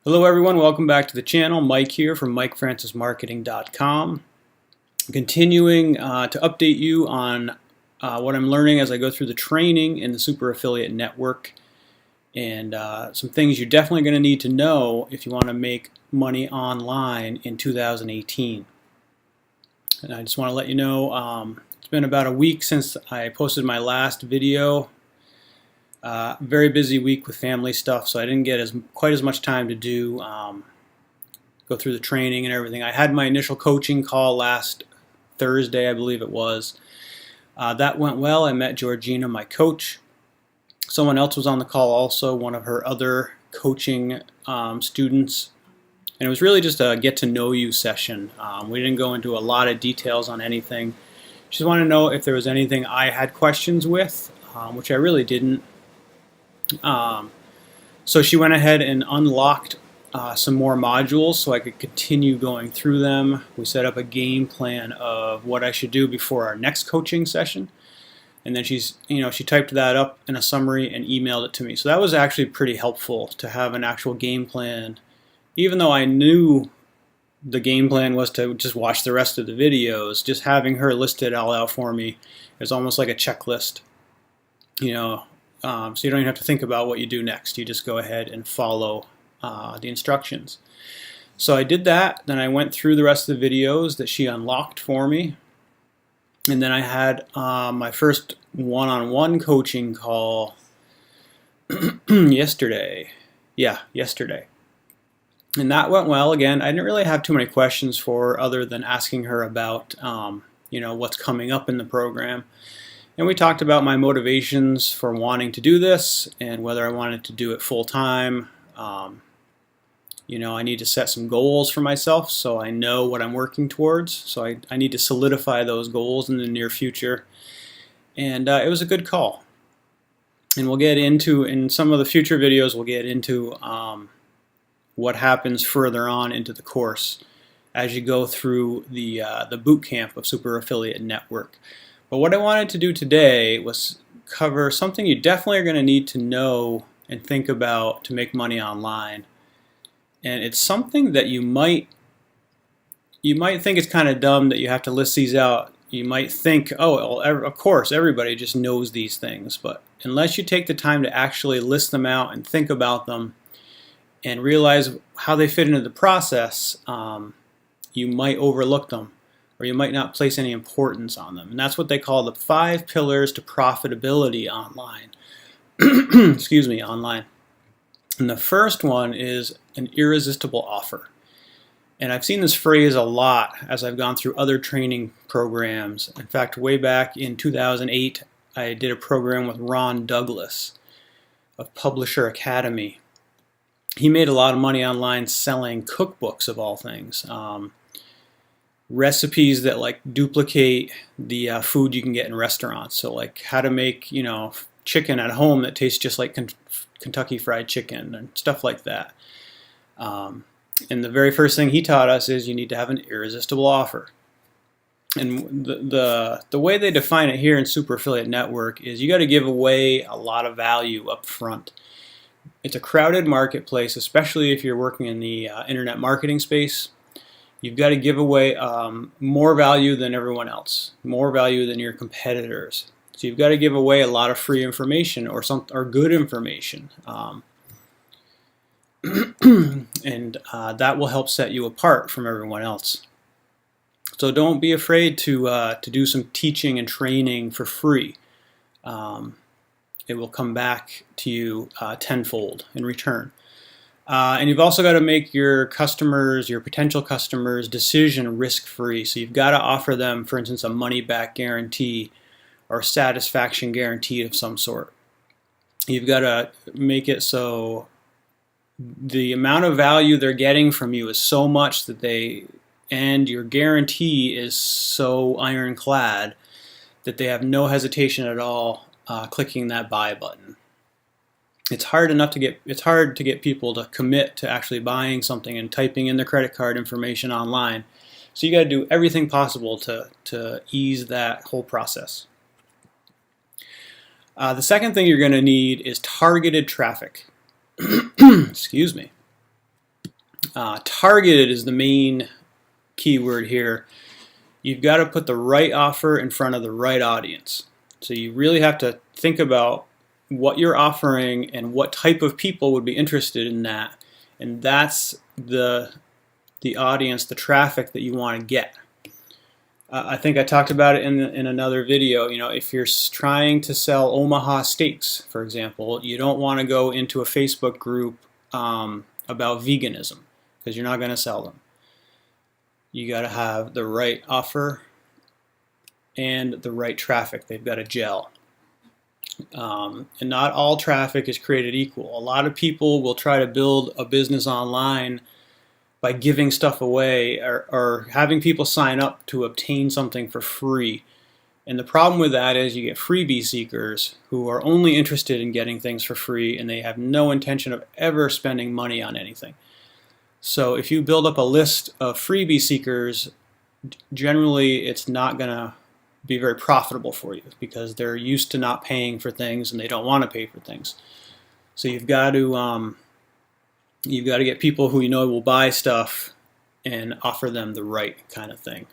Hello everyone, welcome back to the channel. Mike here from MikeFrancisMarketing.com. Continuing to update you on what I'm learning as I go through the training in the Super Affiliate Network, and some things you're definitely going to need to know if you want to make money online in 2018. And I just want to let you know it's been about a week since I posted my last video. Very busy week with family stuff, so I didn't get quite as much time to do go through the training and everything. I had my initial coaching call last Thursday, I believe it was. That went well. I met Georgina, my coach. Someone else was on the call also, one of her other coaching students. And it was really just a get-to-know-you session. We didn't go into a lot of details on anything. She just wanted to know if there was anything I had questions with, which I really didn't. So she went ahead and unlocked some more modules so I could continue going through them. We set up a game plan of what I should do before our next coaching session, and then she typed that up in a summary and emailed it to me. So that was actually pretty helpful to have an actual game plan, even though I knew the game plan was to just watch the rest of the videos. Just having her list it all out for me is almost like a checklist, so you don't even have to think about what you do next. You just go ahead and follow the instructions. So I did that. Then I went through the rest of the videos that she unlocked for me. And then I had my first one-on-one coaching call yesterday. Yeah, yesterday. And that went well. Again, I didn't really have too many questions for her other than asking her about what's coming up in the program. And we talked about my motivations for wanting to do this and whether I wanted to do it full time. I need to set some goals for myself so I know what I'm working towards. So I need to solidify those goals in the near future. And it was a good call. And we'll get into, in some of the future videos, we'll get into what happens further on into the course as you go through the boot camp of Super Affiliate Network. But what I wanted to do today was cover something you definitely are going to need to know and think about to make money online. And it's something that you might think it's kind of dumb that you have to list these out. You might think, oh, well, of course, everybody just knows these things. But unless you take the time to actually list them out and think about them and realize how they fit into the process, you might overlook them, or you might not place any importance on them. And that's what they call the 5 pillars to profitability online. Excuse me, online. And the first one is an irresistible offer. And I've seen this phrase a lot as I've gone through other training programs. In fact, way back in 2008, I did a program with Ron Douglas of Publisher Academy. He made a lot of money online selling cookbooks of all things. Recipes that duplicate the food you can get in restaurants. So like how to make chicken at home that tastes just like Kentucky Fried Chicken and stuff like that. And the very first thing he taught us is you need to have an irresistible offer. And the way they define it here in Super Affiliate Network is you got to give away a lot of value up front. It's a crowded marketplace, especially if you're working in the internet marketing space. You've got to give away more value than everyone else, more value than your competitors. So you've got to give away a lot of free information or good information, and that will help set you apart from everyone else. So don't be afraid to do some teaching and training for free. It will come back to you tenfold in return. And you've also got to make your customers, your potential customers, decision risk-free. So you've got to offer them, for instance, a money-back guarantee or satisfaction guarantee of some sort. You've got to make it so the amount of value they're getting from you is so much and your guarantee is so ironclad that they have no hesitation at all clicking that buy button. It's hard to get people to commit to actually buying something and typing in their credit card information online. So you got to do everything possible to ease that whole process. The second thing you're going to need is targeted traffic. Excuse me. Targeted is the main keyword here. You've got to put the right offer in front of the right audience. So you really have to think about what you're offering and what type of people would be interested in that. And that's the audience, the traffic that you want to get. I think I talked about it in another video. You know, if you're trying to sell Omaha steaks, for example, you don't want to go into a Facebook group about veganism, because you're not going to sell them. You got to have the right offer and the right traffic. They've got to gel. And not all traffic is created equal. A lot of people will try to build a business online by giving stuff away or having people sign up to obtain something for free. And the problem with that is you get freebie seekers who are only interested in getting things for free, and they have no intention of ever spending money on anything. So if you build up a list of freebie seekers, generally it's not going to be very profitable for you, because they're used to not paying for things and they don't want to pay for things. So you've got to get people who you know will buy stuff and offer them the right kind of thing.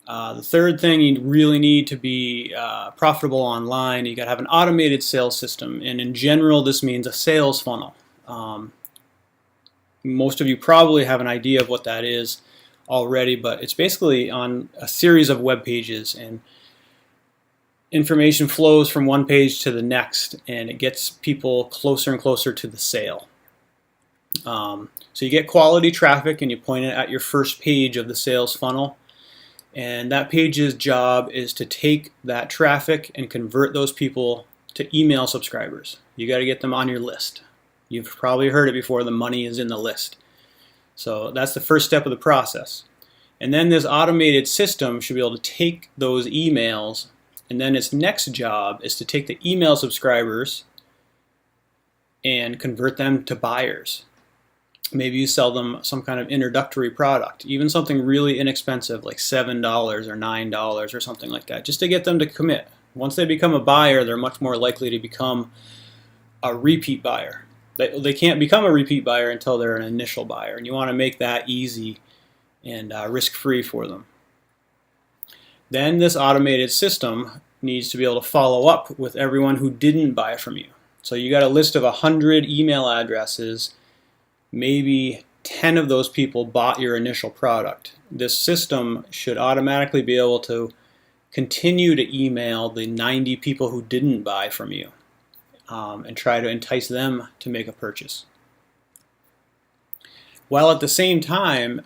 The third thing, you really need to be profitable online. You got to have an automated sales system, and in general this means a sales funnel. Most of you probably have an idea of what that is already, but it's basically on a series of web pages, and information flows from one page to the next, and it gets people closer and closer to the sale. So you get quality traffic and you point it at your first page of the sales funnel, and that page's job is to take that traffic and convert those people to email subscribers. You got to get them on your list. You've probably heard it before, the money is in the list. So that's the first step of the process. And then this automated system should be able to take those emails, and then its next job is to take the email subscribers and convert them to buyers. Maybe you sell them some kind of introductory product, even something really inexpensive like $7 or $9 or something like that, just to get them to commit. Once they become a buyer, they're much more likely to become a repeat buyer. They can't become a repeat buyer until they're an initial buyer, and you want to make that easy and risk-free for them. Then this automated system needs to be able to follow up with everyone who didn't buy from you. So you got a list of 100 email addresses. Maybe 10 of those people bought your initial product. This system should automatically be able to continue to email the 90 people who didn't buy from you, and try to entice them to make a purchase. While at the same time,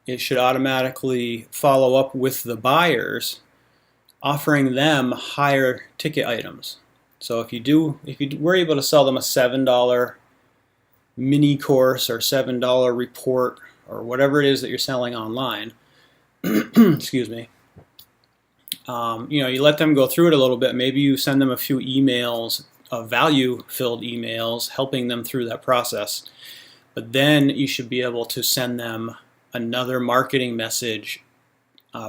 it should automatically follow up with the buyers, offering them higher ticket items. So if you were able to sell them a $7 mini course or $7 report or whatever it is that you're selling online, excuse me, you let them go through it a little bit. Maybe you send them a few emails, value-filled emails, helping them through that process. But then you should be able to send them another marketing message,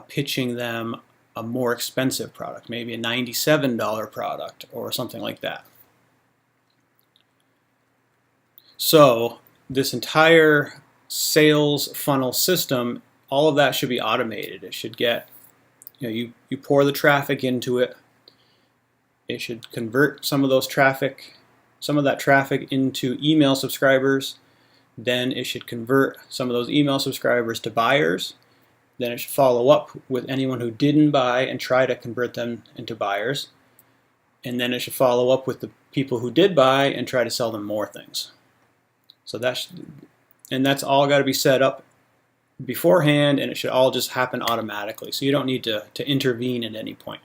pitching them a more expensive product, maybe a $97 product or something like that. So this entire sales funnel system, all of that should be automated. It should get, you pour the traffic into it. It should convert some of that traffic into email subscribers. Then it should convert some of those email subscribers to buyers. Then it should follow up with anyone who didn't buy and try to convert them into buyers. And then it should follow up with the people who did buy and try to sell them more things. So that's all got to be set up beforehand, and it should all just happen automatically. So you don't need to intervene at any point.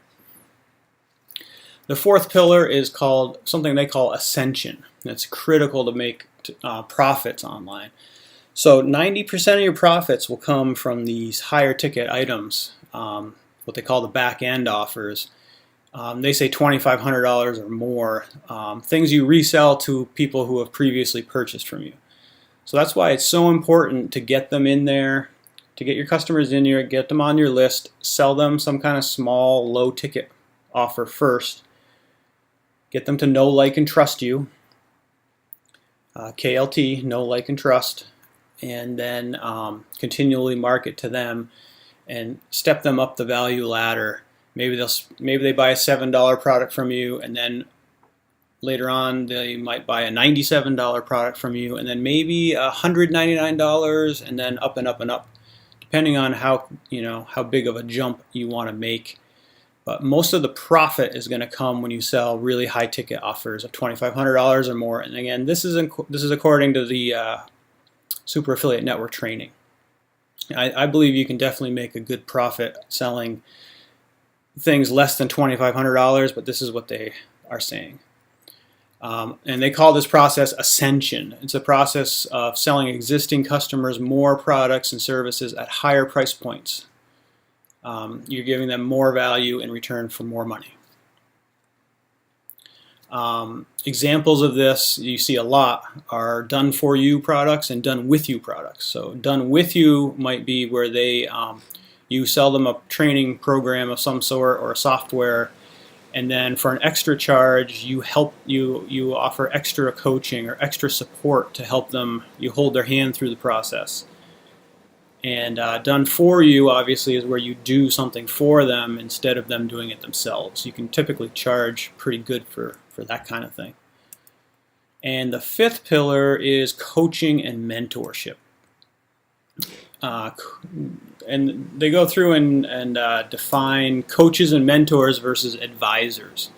The fourth pillar is called something they call ascension. It's critical to make profits online. So 90% of your profits will come from these higher ticket items, what they call the back end offers. They say $2,500 or more, things you resell to people who have previously purchased from you. So that's why it's so important to get them in there, to get your customers in here, get them on your list, sell them some kind of small, low ticket offer first, get them to know, like, and trust you. KLT, know, like, and trust, and then continually market to them and step them up the value ladder. Maybe they buy a $7 product from you, and then later on they might buy a $97 product from you, and then maybe $199, and then up and up and up, depending on how big of a jump you want to make. But most of the profit is going to come when you sell really high ticket offers of $2,500 or more. And again, this is according to the Super Affiliate Network training. I believe you can definitely make a good profit selling things less than $2,500, but this is what they are saying. And they call this process ascension. It's a process of selling existing customers more products and services at higher price points. You're giving them more value in return for more money. Examples of this you see a lot are done for you products and done with you products. So done with you might be where you sell them a training program of some sort or a software, and then for an extra charge you offer extra coaching or extra support to help them. You hold their hand through the process. And done for you, obviously, is where you do something for them instead of them doing it themselves. You can typically charge pretty good for that kind of thing. And the fifth pillar is coaching and mentorship. And they go through and define coaches and mentors versus advisors.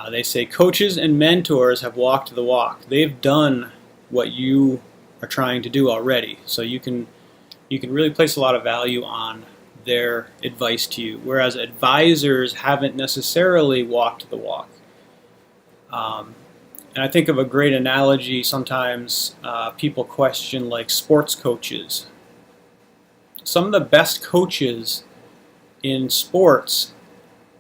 They say coaches and mentors have walked the walk. They've done what you are trying to do already. So you can really place a lot of value on their advice to you, whereas advisors haven't necessarily walked the walk. And I think of a great analogy sometimes. People question like sports coaches. Some of the best coaches in sports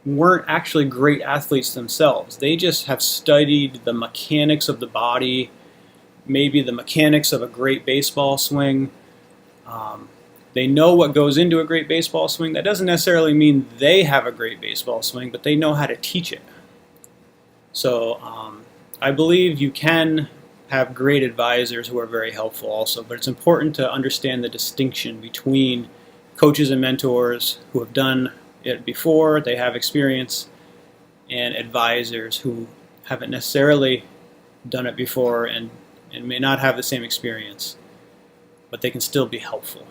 weren't actually great athletes themselves. They just have studied the mechanics of the body, maybe the mechanics of a great baseball swing. They know what goes into a great baseball swing. That doesn't necessarily mean they have a great baseball swing, but they know how to teach it. So I believe you can have great advisors who are very helpful also, but it's important to understand the distinction between coaches and mentors who have done it before, they have experience, and advisors who haven't necessarily done it before and may not have the same experience, but they can still be helpful.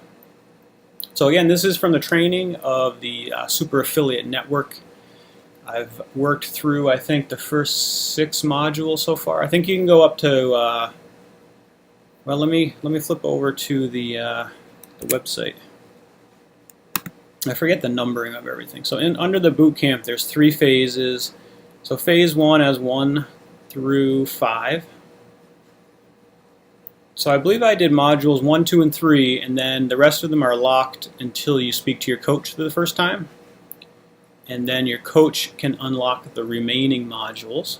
So again, this is from the training of the Super Affiliate Network. I've worked through, I think, the first 6 modules so far. I think you can go up to, well, let me flip over to the website. I forget the numbering of everything. So under the boot camp, there's 3 phases. So phase 1 has 1 through 5. So I believe I did modules 1, 2, and 3, and then the rest of them are locked until you speak to your coach for the first time. And then your coach can unlock the remaining modules.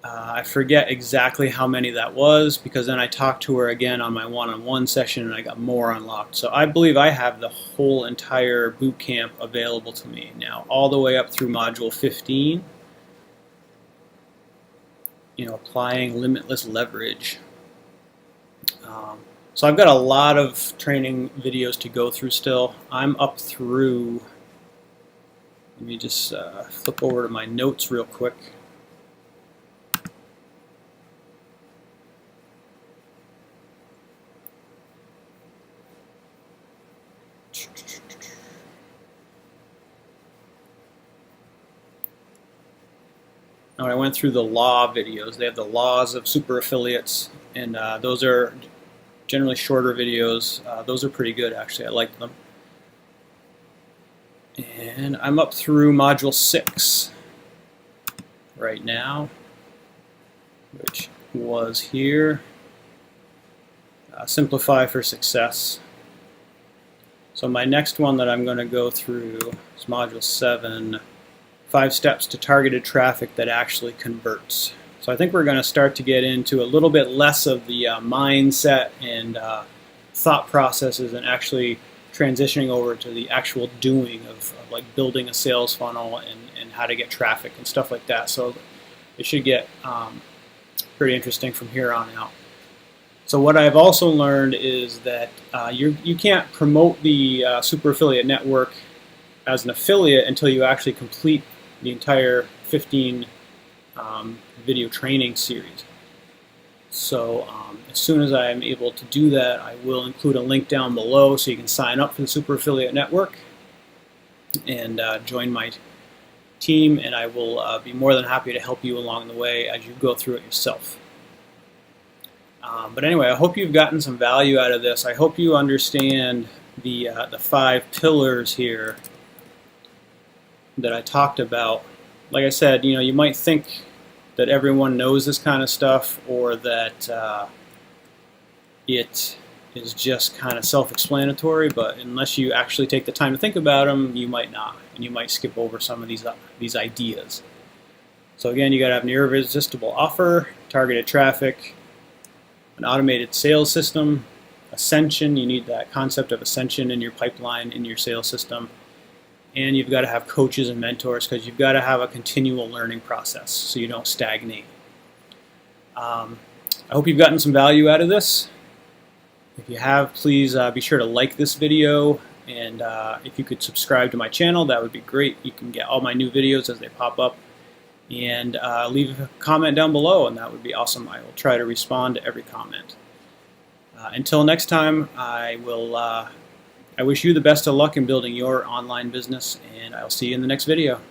I forget exactly how many that was, because then I talked to her again on my one-on-one session and I got more unlocked. So I believe I have the whole entire boot camp available to me now, all the way up through module 15. Applying limitless leverage. So I've got a lot of training videos to go through still. I'm up through, let me just flip over to my notes real quick. Now I went through the law videos. They have the laws of super affiliates, and those are generally shorter videos. Those are pretty good, actually. I like them. And I'm up through module 6 right now, which was here. Simplify for success. So my next one that I'm going to go through is module 7, 5 steps to targeted traffic that actually converts. So I think we're going to start to get into a little bit less of the mindset and thought processes and actually transitioning over to the actual doing of like building a sales funnel and how to get traffic and stuff like that. So it should get pretty interesting from here on out. So what I've also learned is that you can't promote the Super Affiliate Network as an affiliate until you actually complete the entire 15 video training series. So as soon as I'm able to do that, I will include a link down below so you can sign up for the Super Affiliate Network and join my team, and I will be more than happy to help you along the way as you go through it yourself. But anyway, I hope you've gotten some value out of this. I hope you understand the 5 pillars here that I talked about. Like I said, you might think that everyone knows this kind of stuff, or that it is just kind of self-explanatory, but unless you actually take the time to think about them, you might not, and you might skip over some of these ideas. So again, you got to have an irresistible offer, targeted traffic, an automated sales system, ascension. You need that concept of ascension in your pipeline, in your sales system. And you've got to have coaches and mentors, because you've got to have a continual learning process so you don't stagnate. I hope you've gotten some value out of this. If you have, please be sure to like this video, and if you could subscribe to my channel, that would be great. You can get all my new videos as they pop up, and leave a comment down below, and that would be awesome. I will try to respond to every comment. Until next time, I wish you the best of luck in building your online business, and I'll see you in the next video.